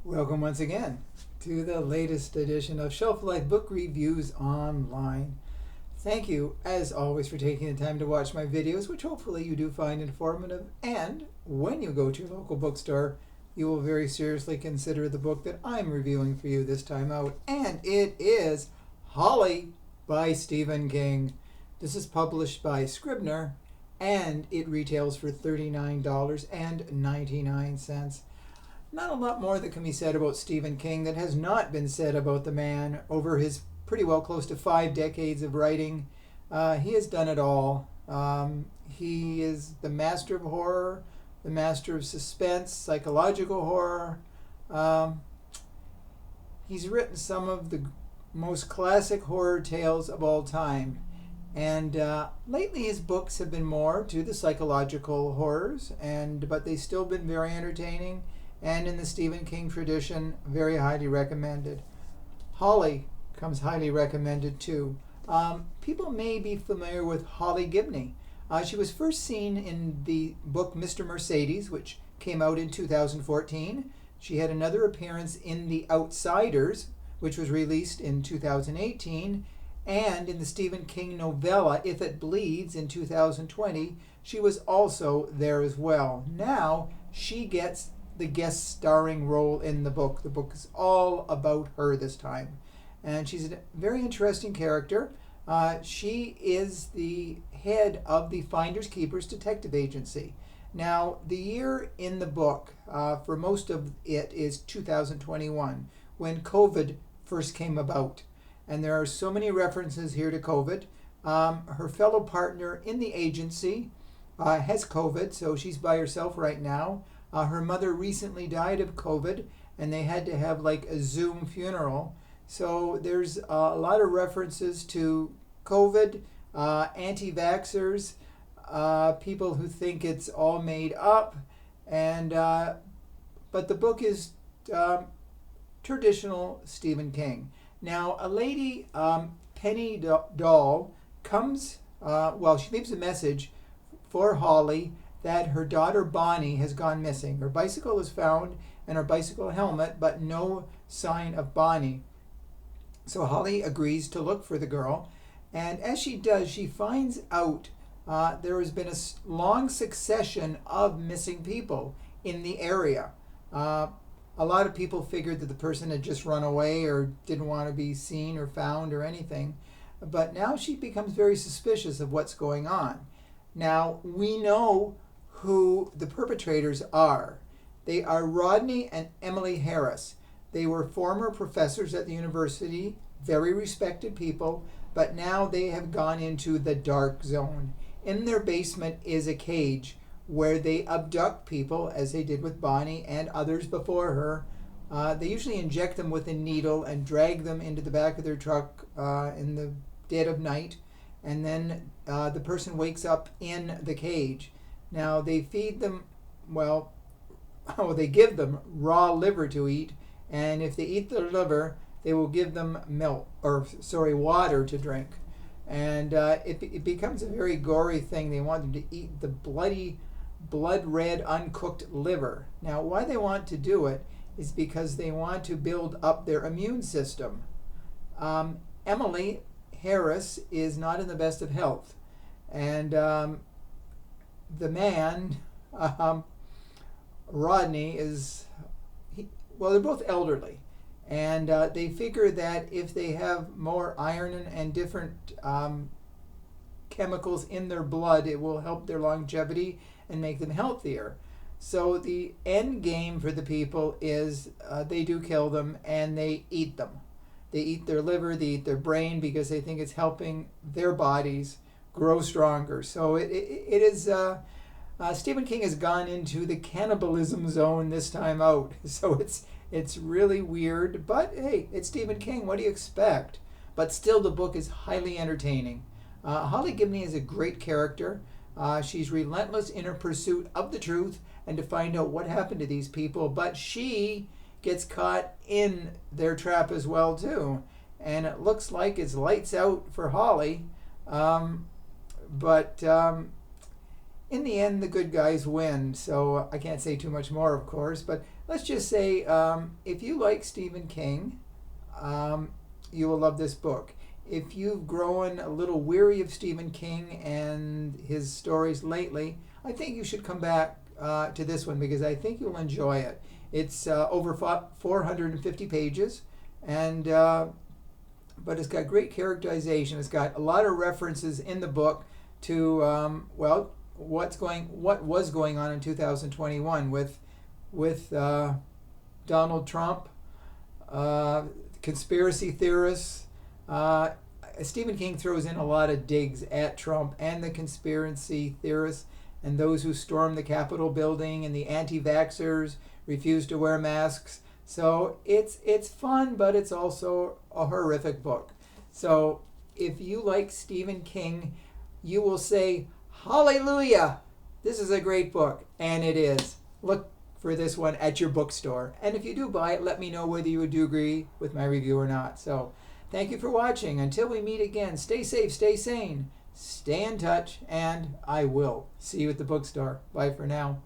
Welcome once again to the latest edition of Shelf Life Book Reviews Online. Thank you, as always, for taking the time to watch my videos, which hopefully you do find informative. And when you go to your local bookstore, you will very seriously consider the book that I'm reviewing for you this time out. And it is Holly by Stephen King. This is published by Scribner, and it retails for $39.99. Not a lot more that can be said about Stephen King that has not been said about the man over his pretty well close to 5 decades of writing. He has done it all. He is the master of horror, the master of suspense, psychological horror. He's written some of the most classic horror tales of all time. And lately his books have been more to the psychological horrors, but they've still been very entertaining. And in the Stephen King tradition, very highly recommended. Holly comes highly recommended too. People may be familiar with Holly Gibney. She was first seen in the book Mr. Mercedes, which came out in 2014. She had another appearance in The Outsiders, which was released in 2018. And in the Stephen King novella If It Bleeds in 2020, she was also there as well. Now she gets the guest starring role in the book. The book is all about her this time. And she's a very interesting character. She is the head of the Finders Keepers Detective Agency. Now, the year in the book, for most of it, is 2021, when COVID first came about. And there are so many references here to COVID. Her fellow partner in the agency has COVID, so she's by herself right now. Her mother recently died of COVID, and they had to have like a Zoom funeral. So there's a lot of references to COVID, anti-vaxxers, people who think it's all made up, and but the book is traditional Stephen King. Now, a lady, Penny Doll, comes. She leaves a message for Holly that her daughter Bonnie has gone missing. Her bicycle is found and her bicycle helmet, but no sign of Bonnie. So Holly agrees to look for the girl, and as she does, she finds out there has been a long succession of missing people in the area. A lot of people figured that the person had just run away or didn't want to be seen or found or anything, but now she becomes very suspicious of what's going on. Now, we know who the perpetrators are. They are Rodney and Emily Harris. They were former professors at the university, very respected people, but now they have gone into the dark zone. In their basement is a cage where they abduct people, as they did with Bonnie and others before her. They usually inject them with a needle and drag them into the back of their truck in the dead of night, and then the person wakes up in the cage. Now, they feed them, they give them raw liver to eat, and if they eat the liver, they will give them water to drink. And it becomes a very gory thing. They want them to eat the bloody, blood-red, uncooked liver. Now, why they want to do it is because they want to build up their immune system. Emily Harris is not in the best of health, and the man, Rodney, they're both elderly, and they figure that if they have more iron and different chemicals in their blood, it will help their longevity and make them healthier. So the end game for the people is they do kill them and they eat them. They eat their liver, they eat their brain, because they think it's helping their bodies grow stronger. So it is. Stephen King has gone into the cannibalism zone this time out. So it's really weird, but hey, it's Stephen King. What do you expect? But still, the book is highly entertaining. Holly Gibney is a great character. She's relentless in her pursuit of the truth and to find out what happened to these people, but she gets caught in their trap as well too. And it looks like it's lights out for Holly, but in the end, the good guys win. So I can't say too much more, of course, but let's just say if you like Stephen King, you will love this book. If you've grown a little weary of Stephen King and his stories lately, I think you should come back to this one because I think you'll enjoy it. It's over 450 pages, and but it's got great characterization. It's got a lot of references in the book to what was going on in 2021 with Donald Trump, conspiracy theorists. Stephen King throws in a lot of digs at Trump and the conspiracy theorists and those who stormed the Capitol building and the anti-vaxxers refused to wear masks. So it's fun, but it's also a horrific book. So if you like Stephen King, you will say, hallelujah, this is a great book. And it is. Look for this one at your bookstore. And if you do buy it, let me know whether you do agree with my review or not. So thank you for watching. Until we meet again, stay safe, stay sane, stay in touch, and I will see you at the bookstore. Bye for now.